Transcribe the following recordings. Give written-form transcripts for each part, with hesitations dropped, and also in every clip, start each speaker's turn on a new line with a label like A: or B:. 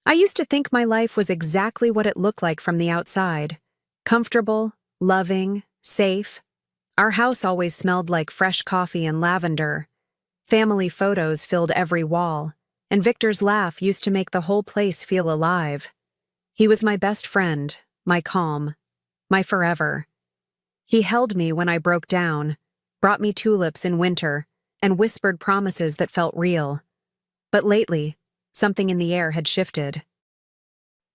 A: I used to think my life was exactly what it looked like from the outside. Comfortable, loving, safe. Our house always smelled like fresh coffee and lavender. Family photos filled every wall, and Victor's laugh used to make the whole place feel alive. He was my best friend, my calm, my forever. He held me when I broke down, brought me tulips in winter, and whispered promises that felt real. But lately, something in the air had shifted.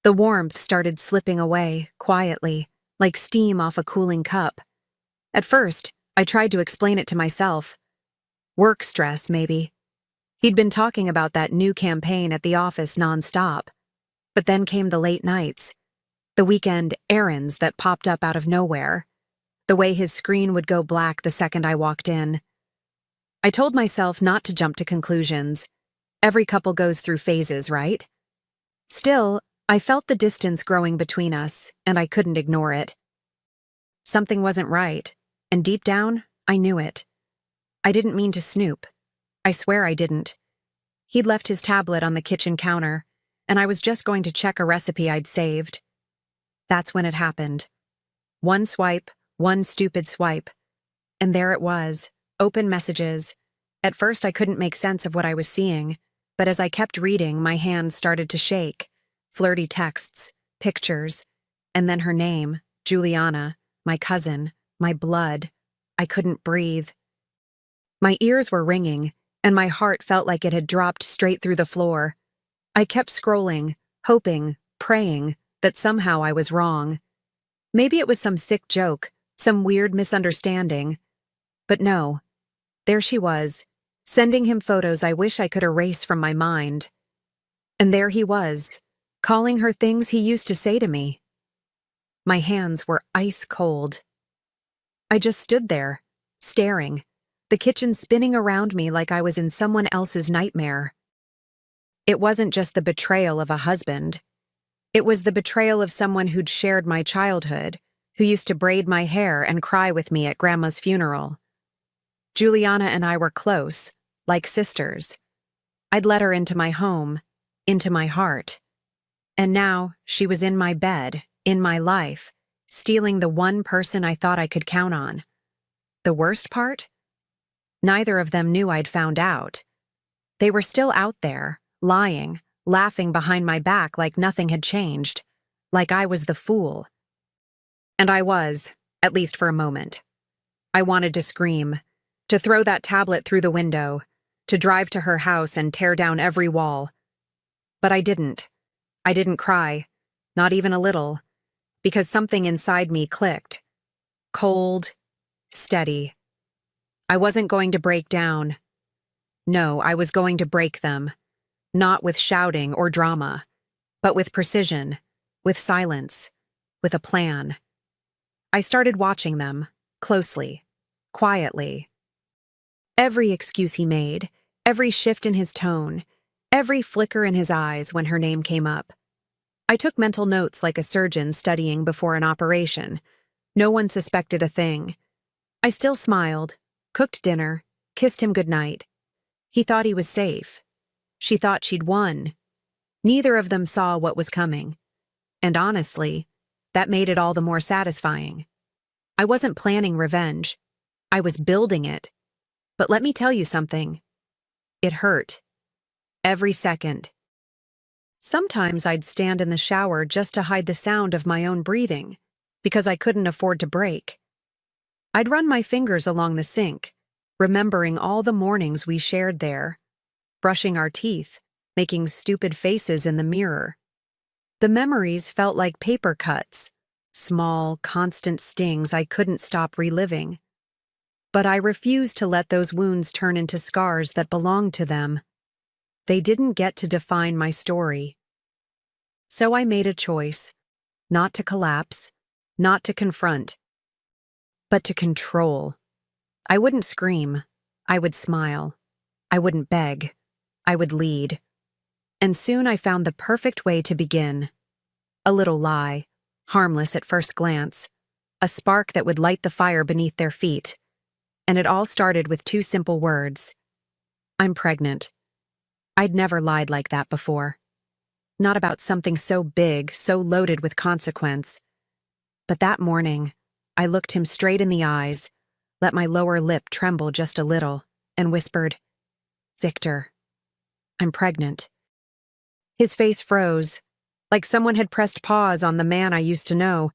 A: The warmth started slipping away, quietly, like steam off a cooling cup. At first, I tried to explain it to myself. Work stress, maybe. He'd been talking about that new campaign at the office nonstop. But then came the late nights, the weekend errands that popped up out of nowhere, the way his screen would go black the second I walked in. I told myself not to jump to conclusions. Every couple goes through phases, right? Still, I felt the distance growing between us, and I couldn't ignore it. Something wasn't right, and deep down, I knew it. I didn't mean to snoop. I swear I didn't. He'd left his tablet on the kitchen counter, and I was just going to check a recipe I'd saved. That's when it happened. One swipe, one stupid swipe. And there it was, open messages. At first I couldn't make sense of what I was seeing, but as I kept reading, my hands started to shake. Flirty texts, pictures, and then her name, Juliana, my cousin, my blood. I couldn't breathe. My ears were ringing, and my heart felt like it had dropped straight through the floor. I kept scrolling, hoping, praying, that somehow I was wrong. Maybe it was some sick joke, some weird misunderstanding. But no. There she was, sending him photos I wish I could erase from my mind. And there he was, calling her things he used to say to me. My hands were ice cold. I just stood there, staring, the kitchen spinning around me like I was in someone else's nightmare. It wasn't just the betrayal of a husband. It was the betrayal of someone who'd shared my childhood, who used to braid my hair and cry with me at Grandma's funeral. Juliana and I were close, like sisters. I'd let her into my home, into my heart. And now she was in my bed, in my life, stealing the one person I thought I could count on. The worst part? Neither of them knew I'd found out. They were still out there, lying, laughing behind my back like nothing had changed, like I was the fool. And I was, at least for a moment. I wanted to scream, to throw that tablet through the window, to drive to her house and tear down every wall. But I didn't. I didn't cry, not even a little, because something inside me clicked. Cold, steady. I wasn't going to break down. No, I was going to break them. Not with shouting or drama, but with precision, with silence, with a plan. I started watching them, closely, quietly. Every excuse he made, every shift in his tone, every flicker in his eyes when her name came up. I took mental notes like a surgeon studying before an operation. No one suspected a thing. I still smiled, cooked dinner, kissed him goodnight. He thought he was safe. She thought she'd won. Neither of them saw what was coming. And honestly, that made it all the more satisfying. I wasn't planning revenge. I was building it. But let me tell you something. It hurt. Every second. Sometimes I'd stand in the shower just to hide the sound of my own breathing, because I couldn't afford to break. I'd run my fingers along the sink, remembering all the mornings we shared there, brushing our teeth, making stupid faces in the mirror. The memories felt like paper cuts, small, constant stings I couldn't stop reliving. But I refused to let those wounds turn into scars that belonged to them. They didn't get to define my story. So I made a choice, not to collapse, not to confront, but to control. I wouldn't scream. I would smile. I wouldn't beg. I would lead. And soon I found the perfect way to begin. A little lie, harmless at first glance, a spark that would light the fire beneath their feet. And it all started with two simple words. I'm pregnant. I'd never lied like that before. not about something so big, so loaded with consequence. But that morning, I looked him straight in the eyes, let my lower lip tremble just a little, and whispered, "Victor, I'm pregnant." His face froze, like someone had pressed pause on the man I used to know.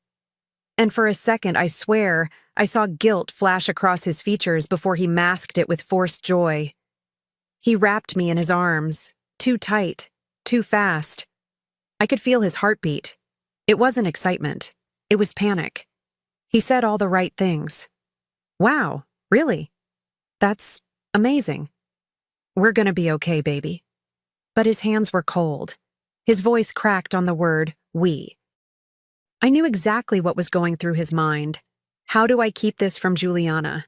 A: And for a second, I swear, I saw guilt flash across his features before he masked it with forced joy. He wrapped me in his arms, too tight, too fast. I could feel his heartbeat. It wasn't excitement. It was panic. He said all the right things. "Wow, really? That's amazing. We're gonna be okay, baby." But his hands were cold. His voice cracked on the word, "we." I knew exactly what was going through his mind. How do I keep this from Juliana?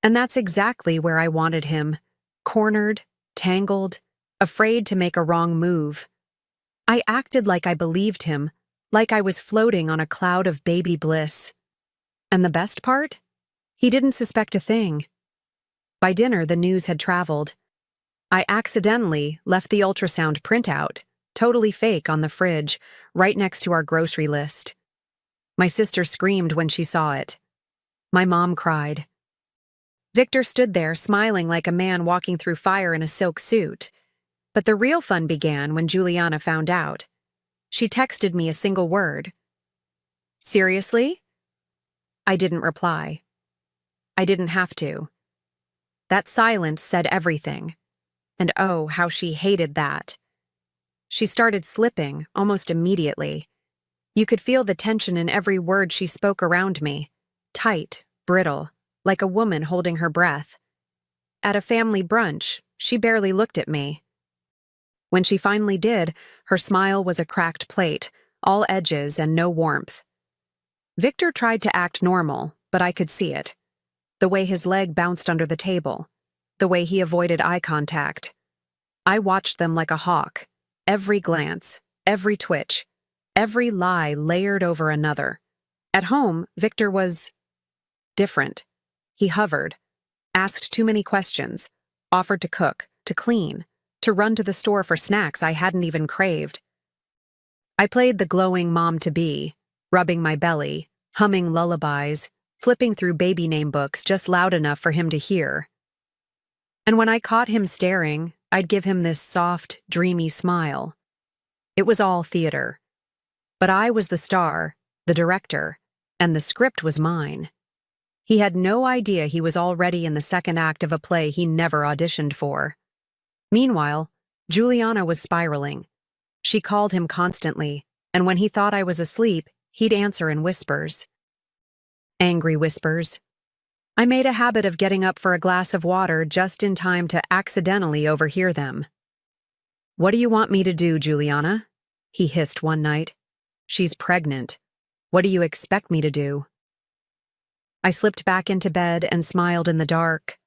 A: And that's exactly where I wanted him. Cornered, tangled, afraid to make a wrong move. I acted like I believed him, like I was floating on a cloud of baby bliss. And the best part? He didn't suspect a thing. By dinner, the news had traveled. I accidentally left the ultrasound printout, totally fake, on the fridge, right next to our grocery list. My sister screamed when she saw it. My mom cried. Victor stood there, smiling like a man walking through fire in a silk suit. But the real fun began when Juliana found out. She texted me a single word. "Seriously?" I didn't reply. I didn't have to. That silence said everything. And oh, how she hated that. She started slipping almost immediately. You could feel the tension in every word she spoke around me. Tight, brittle, like a woman holding her breath. At a family brunch, she barely looked at me. When she finally did, her smile was a cracked plate, all edges and no warmth. Victor tried to act normal, but I could see it. The way his leg bounced under the table. The way he avoided eye contact. I watched them like a hawk. Every glance, every twitch, every lie layered over another. At home, Victor was different. He hovered, asked too many questions, offered to cook, to clean, to run to the store for snacks I hadn't even craved. I played the glowing mom-to-be, rubbing my belly, humming lullabies, flipping through baby name books just loud enough for him to hear. And when I caught him staring, I'd give him this soft, dreamy smile. It was all theater. But I was the star, the director, and the script was mine. He had no idea he was already in the second act of a play he never auditioned for. Meanwhile, Juliana was spiraling. She called him constantly, and when he thought I was asleep, he'd answer in whispers. Angry whispers. I made a habit of getting up for a glass of water just in time to accidentally overhear them. "What do you want me to do, Juliana?" he hissed one night. "She's pregnant. What do you expect me to do?" I slipped back into bed and smiled in the dark.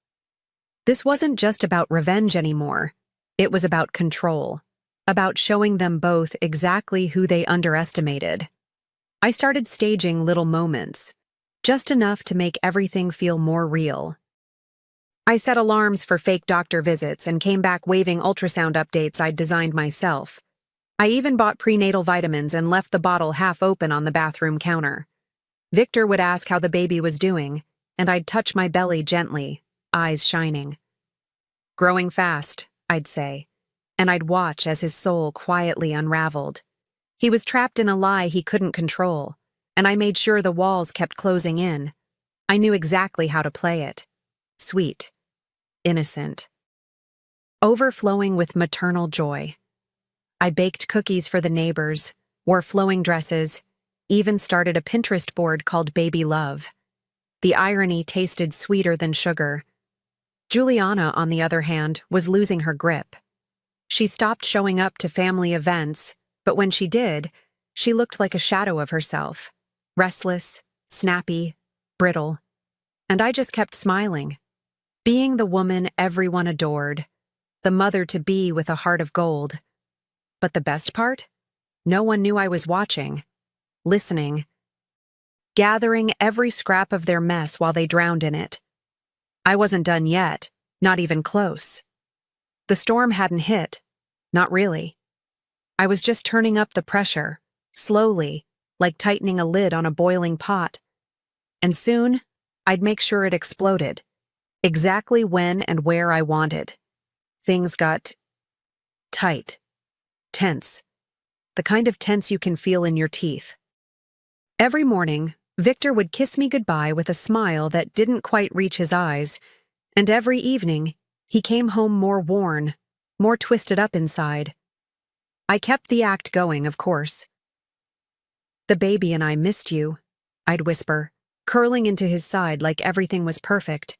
A: This wasn't just about revenge anymore. It was about control, about showing them both exactly who they underestimated. I started staging little moments, just enough to make everything feel more real. I set alarms for fake doctor visits and came back waving ultrasound updates I'd designed myself. I even bought prenatal vitamins and left the bottle half open on the bathroom counter. Victor would ask how the baby was doing, and I'd touch my belly gently, eyes shining. "Growing fast," I'd say, and I'd watch as his soul quietly unraveled. He was trapped in a lie he couldn't control, and I made sure the walls kept closing in. I knew exactly how to play it. Sweet. Innocent. Overflowing with maternal joy. I baked cookies for the neighbors, wore flowing dresses, even started a Pinterest board called Baby Love. The irony tasted sweeter than sugar. Juliana, on the other hand, was losing her grip. She stopped showing up to family events, but when she did, she looked like a shadow of herself. Restless, snappy, brittle. And I just kept smiling. Being the woman everyone adored. The mother-to-be with a heart of gold. But the best part? No one knew I was watching. Listening. Gathering every scrap of their mess while they drowned in it. I wasn't done yet, not even close. The storm hadn't hit. Not really. I was just turning up the pressure, slowly, like tightening a lid on a boiling pot. And soon, I'd make sure it exploded, exactly when and where I wanted. Things got tight, tense, the kind of tense you can feel in your teeth. Every morning, Victor would kiss me goodbye with a smile that didn't quite reach his eyes, and every evening, he came home more worn, more twisted up inside. I kept the act going, of course. "The baby and I missed you," I'd whisper, curling into his side like everything was perfect.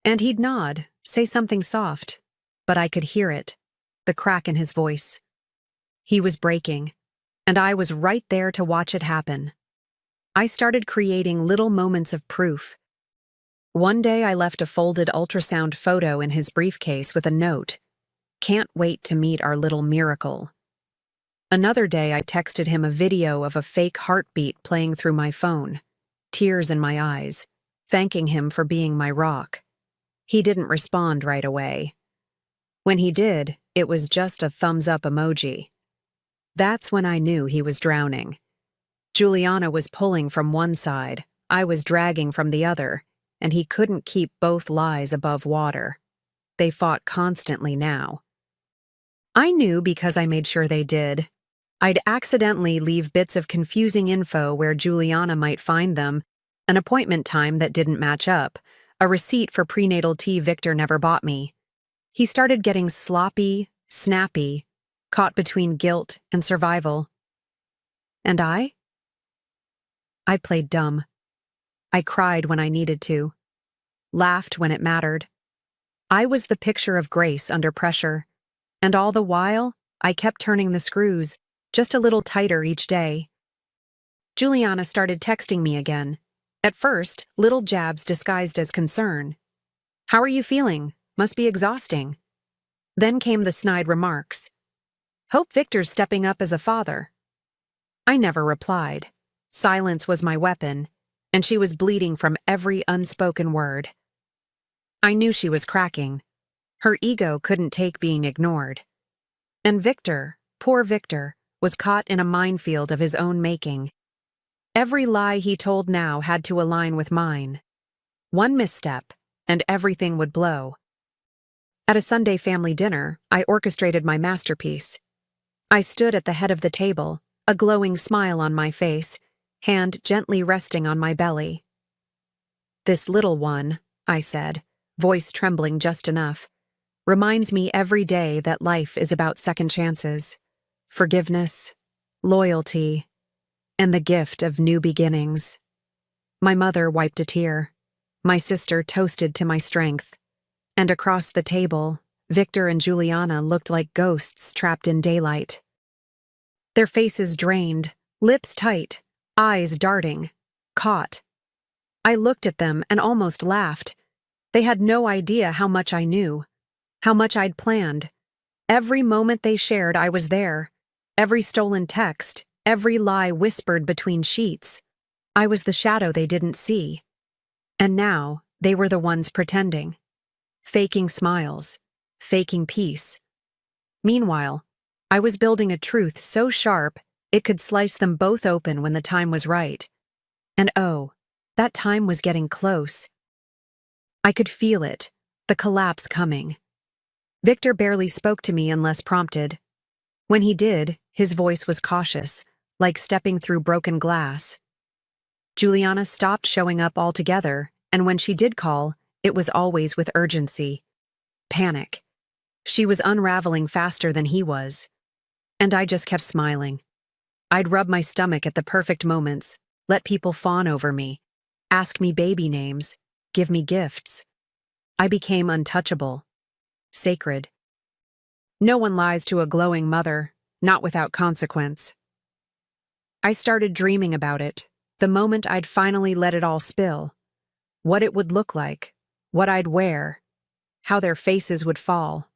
A: And he'd nod, say something soft, but I could hear it, the crack in his voice. He was breaking, and I was right there to watch it happen. I started creating little moments of proof. One day I left a folded ultrasound photo in his briefcase with a note, "Can't wait to meet our little miracle." Another day I texted him a video of a fake heartbeat playing through my phone, tears in my eyes, thanking him for being my rock. He didn't respond right away. When he did, it was just a thumbs-up emoji. That's when I knew he was drowning. Juliana was pulling from one side, I was dragging from the other, and he couldn't keep both lies above water. They fought constantly now. I knew because I made sure they did. I'd accidentally leave bits of confusing info where Juliana might find them, an appointment time that didn't match up, a receipt for prenatal tea Victor never bought me. He started getting sloppy, snappy, caught between guilt and survival. And I played dumb. I cried when I needed to, laughed when it mattered. I was the picture of grace under pressure, and all the while, I kept turning the screws, just a little tighter each day. Juliana started texting me again. At first, little jabs disguised as concern. "How are you feeling? Must be exhausting." Then came the snide remarks. "Hope Victor's stepping up as a father." I never replied. Silence was my weapon, and she was bleeding from every unspoken word. I knew she was cracking. Her ego couldn't take being ignored. And Victor, poor Victor, was caught in a minefield of his own making. Every lie he told now had to align with mine. One misstep, and everything would blow. At a Sunday family dinner, I orchestrated my masterpiece. I stood at the head of the table, a glowing smile on my face, hand gently resting on my belly. "This little one," I said, voice trembling just enough, "reminds me every day that life is about second chances, forgiveness, loyalty, and the gift of new beginnings." My mother wiped a tear. My sister toasted to my strength. And across the table, Victor and Juliana looked like ghosts trapped in daylight. Their faces drained, lips tight, eyes darting, caught. I looked at them and almost laughed. They had no idea how much I knew, how much I'd planned. Every moment they shared, I was there. Every stolen text, every lie whispered between sheets. I was the shadow they didn't see. And now, they were the ones pretending. Faking smiles, faking peace. Meanwhile, I was building a truth so sharp it could slice them both open when the time was right. And oh, that time was getting close. I could feel it, the collapse coming. Victor barely spoke to me unless prompted. When he did, his voice was cautious, like stepping through broken glass. Juliana stopped showing up altogether, and when she did call, it was always with urgency. Panic. She was unraveling faster than he was. And I just kept smiling. I'd rub my stomach at the perfect moments, let people fawn over me, ask me baby names, give me gifts. I became untouchable, sacred. No one lies to a glowing mother, not without consequence. I started dreaming about it, the moment I'd finally let it all spill. What it would look like, what I'd wear, how their faces would fall.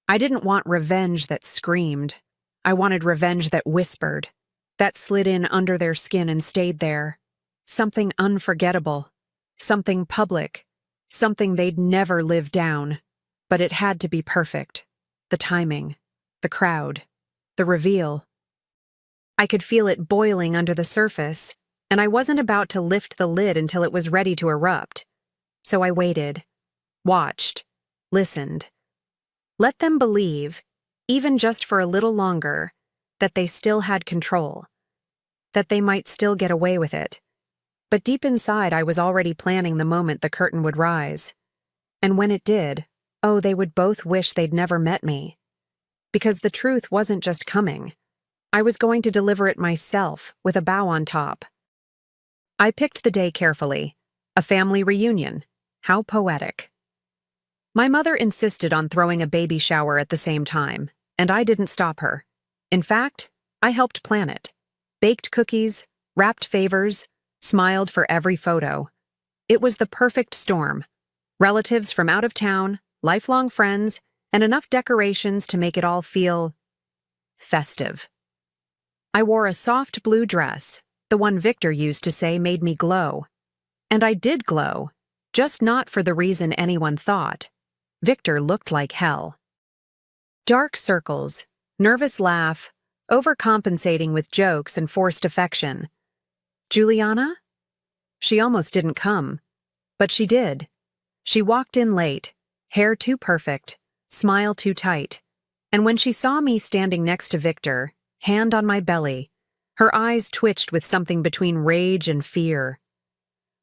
A: I didn't want revenge that screamed. I wanted revenge that whispered, that slid in under their skin and stayed there. Something unforgettable, something public, something they'd never live down. But it had to be perfect. The timing, the crowd, the reveal. I could feel it boiling under the surface, and I wasn't about to lift the lid until it was ready to erupt. So I waited, watched, listened. Let them believe, even just for a little longer, that they still had control, that they might still get away with it. But deep inside, I was already planning the moment the curtain would rise. And when it did, oh, they would both wish they'd never met me. Because the truth wasn't just coming. I was going to deliver it myself, with a bow on top. I picked the day carefully. A family reunion. How poetic. My mother insisted on throwing a baby shower at the same time, and I didn't stop her. In fact, I helped plan it. Baked cookies, wrapped favors, smiled for every photo. It was the perfect storm. Relatives from out of town, lifelong friends, and enough decorations to make it all feel festive. I wore a soft blue dress, the one Victor used to say made me glow. And I did glow, just not for the reason anyone thought. Victor looked like hell. Dark circles, nervous laugh, overcompensating with jokes and forced affection. Juliana? She almost didn't come, but she did. She walked in late, hair too perfect, smile too tight, and when she saw me standing next to Victor, hand on my belly, her eyes twitched with something between rage and fear.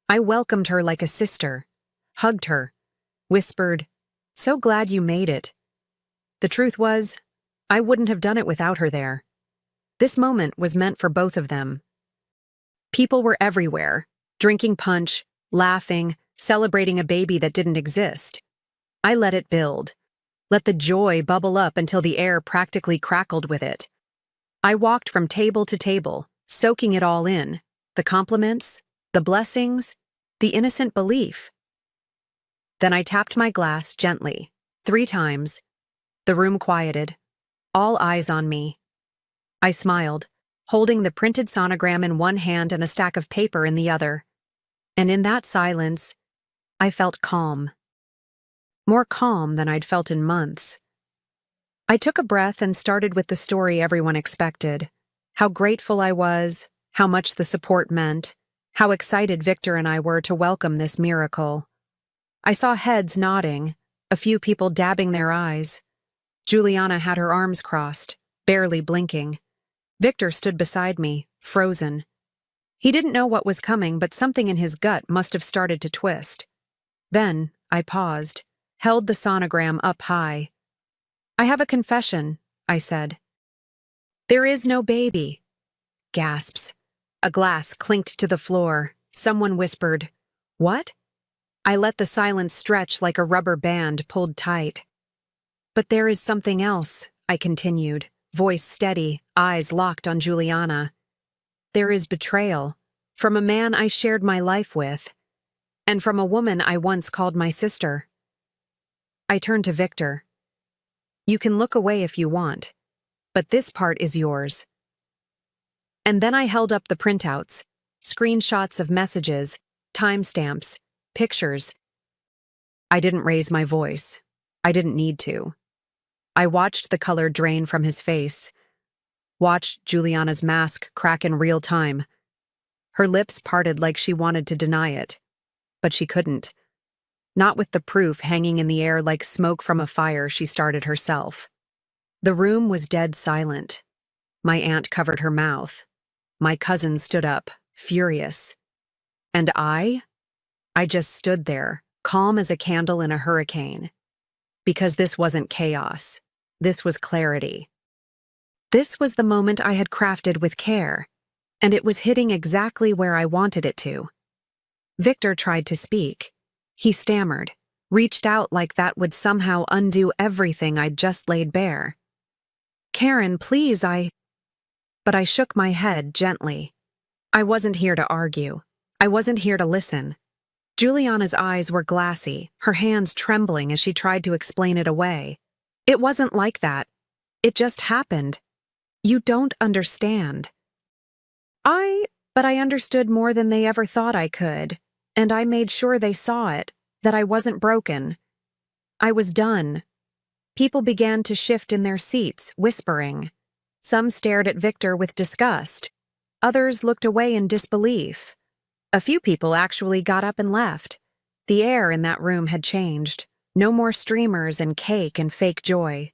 A: I welcomed her like a sister, hugged her, whispered, "So glad you made it." The truth was, I wouldn't have done it without her there. This moment was meant for both of them. People were everywhere, drinking punch, laughing, celebrating a baby that didn't exist. I let it build. Let the joy bubble up until the air practically crackled with it. I walked from table to table, soaking it all in, the compliments, the blessings, the innocent belief. Then I tapped my glass gently, 3 times. The room quieted, all eyes on me. I smiled, holding the printed sonogram in one hand and a stack of paper in the other. And in that silence, I felt calm. More calm than I'd felt in months. I took a breath and started with the story everyone expected. How grateful I was, how much the support meant, how excited Victor and I were to welcome this miracle. I saw heads nodding, a few people dabbing their eyes. Juliana had her arms crossed, barely blinking. Victor stood beside me, frozen. He didn't know what was coming, but something in his gut must have started to twist. Then I paused, held the sonogram up high. "I have a confession," I said. "There is no baby." Gasps. A glass clinked to the floor. Someone whispered, "What?" I let the silence stretch like a rubber band pulled tight. "But there is something else," I continued, voice steady, eyes locked on Juliana. "There is betrayal, from a man I shared my life with, and from a woman I once called my sister." I turned to Victor. "You can look away if you want, but this part is yours." And then I held up the printouts, screenshots of messages, timestamps, pictures. I didn't raise my voice. I didn't need to. I watched the color drain from his face, watched Juliana's mask crack in real time. Her lips parted like she wanted to deny it, but she couldn't. Not with the proof hanging in the air like smoke from a fire she started herself. The room was dead silent. My aunt covered her mouth. My cousin stood up, furious. And I just stood there, calm as a candle in a hurricane. Because this wasn't chaos. This was clarity. This was the moment I had crafted with care, and it was hitting exactly where I wanted it to. Victor tried to speak. He stammered, reached out like that would somehow undo everything I'd just laid bare. "Karen, please, But I shook my head gently. I wasn't here to argue. I wasn't here to listen. Juliana's eyes were glassy, her hands trembling as she tried to explain it away. "It wasn't like that. It just happened. You don't understand." But I understood more than they ever thought I could, and I made sure they saw it, that I wasn't broken. I was done. People began to shift in their seats, whispering. Some stared at Victor with disgust. Others looked away in disbelief. A few people actually got up and left. The air in that room had changed. No more streamers and cake and fake joy.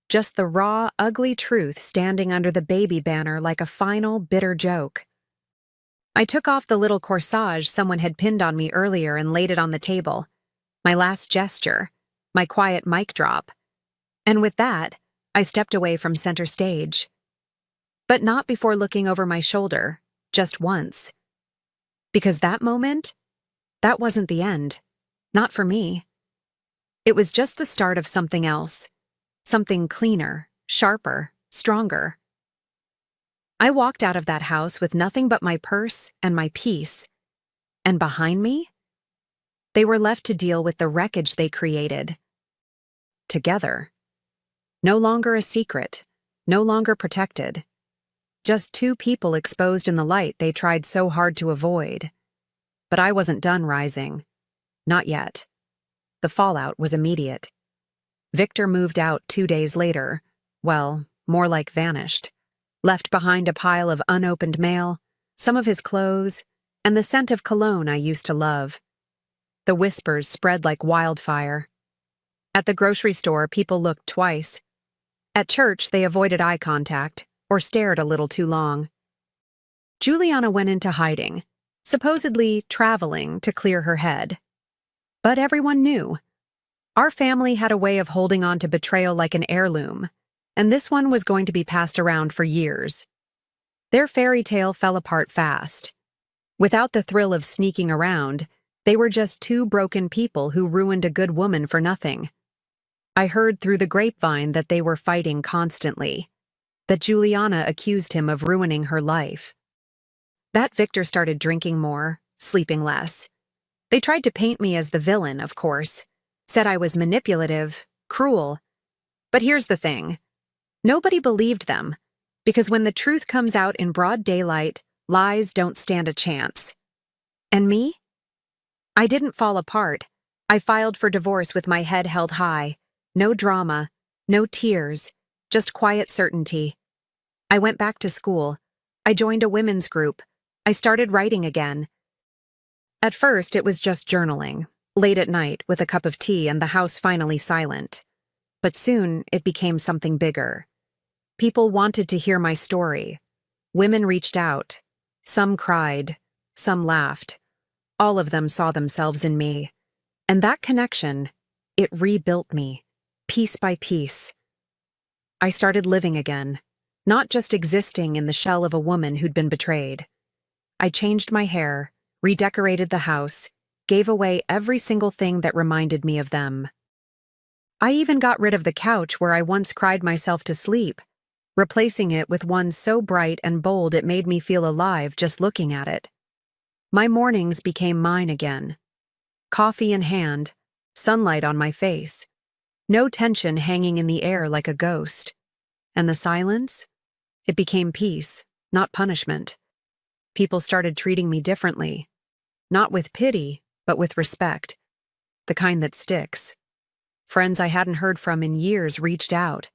A: Just the raw, ugly truth standing under the baby banner like a final, bitter joke. I took off the little corsage someone had pinned on me earlier and laid it on the table. My last gesture. My quiet mic drop. And with that, I stepped away from center stage. But not before looking over my shoulder, just once. Because that moment, that wasn't the end. Not for me. It was just the start of something else. Something cleaner, sharper, stronger. I walked out of that house with nothing but my purse and my peace. And behind me, they were left to deal with the wreckage they created. Together. No longer a secret, no longer protected. Just two people exposed in the light they tried so hard to avoid. But I wasn't done rising. Not yet. The fallout was immediate. Victor moved out 2 days later. Well, more like vanished. Left behind a pile of unopened mail, some of his clothes, and the scent of cologne I used to love. The whispers spread like wildfire. At the grocery store, people looked twice. At church, they avoided eye contact or stared a little too long. Juliana went into hiding, supposedly traveling to clear her head. But everyone knew. Our family had a way of holding on to betrayal like an heirloom, and this one was going to be passed around for years. Their fairy tale fell apart fast. Without the thrill of sneaking around, they were just two broken people who ruined a good woman for nothing. I heard through the grapevine that they were fighting constantly, that Juliana accused him of ruining her life. That Victor started drinking more, sleeping less. They tried to paint me as the villain, of course, said I was manipulative, cruel. But here's the thing. Nobody believed them, because when the truth comes out in broad daylight, lies don't stand a chance. And me? I didn't fall apart. I filed for divorce with my head held high. No drama, no tears, just quiet certainty. I went back to school. I joined a women's group. I started writing again. At first, it was just journaling, late at night with a cup of tea and the house finally silent. But soon, it became something bigger. People wanted to hear my story. Women reached out. Some cried. Some laughed. All of them saw themselves in me. And that connection, it rebuilt me, piece by piece. I started living again, not just existing in the shell of a woman who'd been betrayed. I changed my hair, redecorated the house, gave away every single thing that reminded me of them. I even got rid of the couch where I once cried myself to sleep, replacing it with one so bright and bold it made me feel alive just looking at it. My mornings became mine again. Coffee in hand, sunlight on my face, no tension hanging in the air like a ghost. And the silence? It became peace, not punishment. People started treating me differently. Not with pity, but with respect. The kind that sticks. Friends I hadn't heard from in years reached out.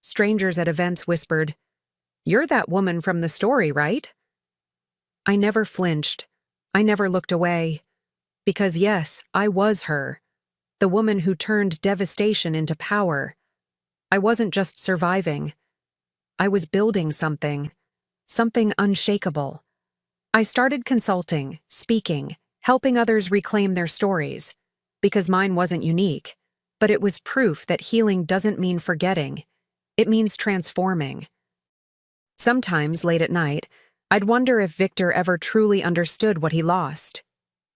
A: Strangers at events whispered, "You're that woman from the story, right?" I never flinched. I never looked away. Because yes, I was her. The woman who turned devastation into power. I wasn't just surviving. I was building something. Something unshakable. I started consulting, speaking, helping others reclaim their stories. Because mine wasn't unique. But it was proof that healing doesn't mean forgetting. It means transforming. Sometimes, late at night, I'd wonder if Victor ever truly understood what he lost.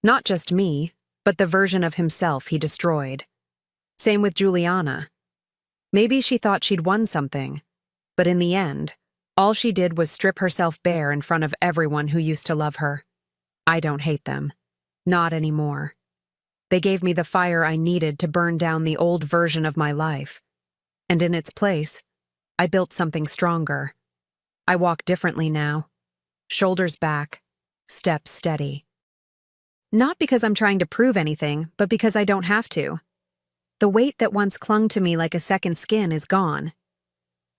A: Not just me, but the version of himself he destroyed. Same with Juliana. Maybe she thought she'd won something, but in the end, all she did was strip herself bare in front of everyone who used to love her. I don't hate them. Not anymore. They gave me the fire I needed to burn down the old version of my life. And in its place, I built something stronger. I walk differently now. Shoulders back, steps steady. Not because I'm trying to prove anything, but because I don't have to. The weight that once clung to me like a second skin is gone.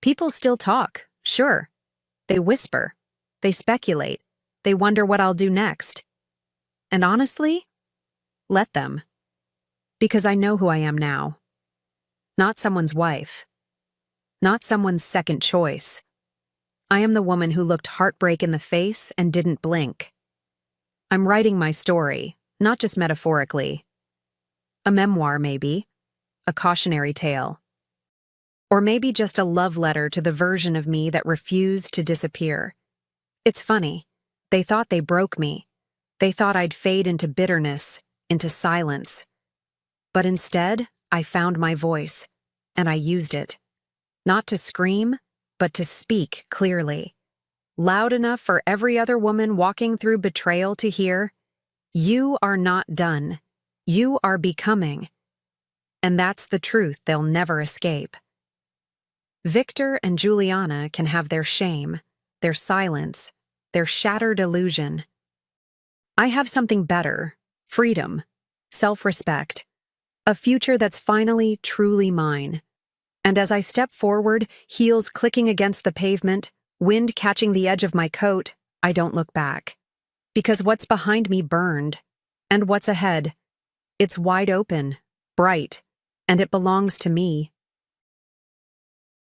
A: People still talk, sure. They whisper. They speculate. They wonder what I'll do next. And honestly, let them. Because I know who I am now. Not someone's wife. Not someone's second choice. I am the woman who looked heartbreak in the face and didn't blink. I'm writing my story, not just metaphorically. A memoir, maybe. A cautionary tale. Or maybe just a love letter to the version of me that refused to disappear. It's funny. They thought they broke me. They thought I'd fade into bitterness, into silence. But instead, I found my voice, and I used it. Not to scream, but to speak clearly. Loud enough for every other woman walking through betrayal to hear, "You are not done. You are becoming." And that's the truth they'll never escape. Victor and Juliana can have their shame, their silence, their shattered illusion. I have something better: freedom, self-respect, a future that's finally truly mine. And as I step forward, heels clicking against the pavement, wind catching the edge of my coat, I don't look back. Because what's behind me burned, and what's ahead, it's wide open, bright, and it belongs to me.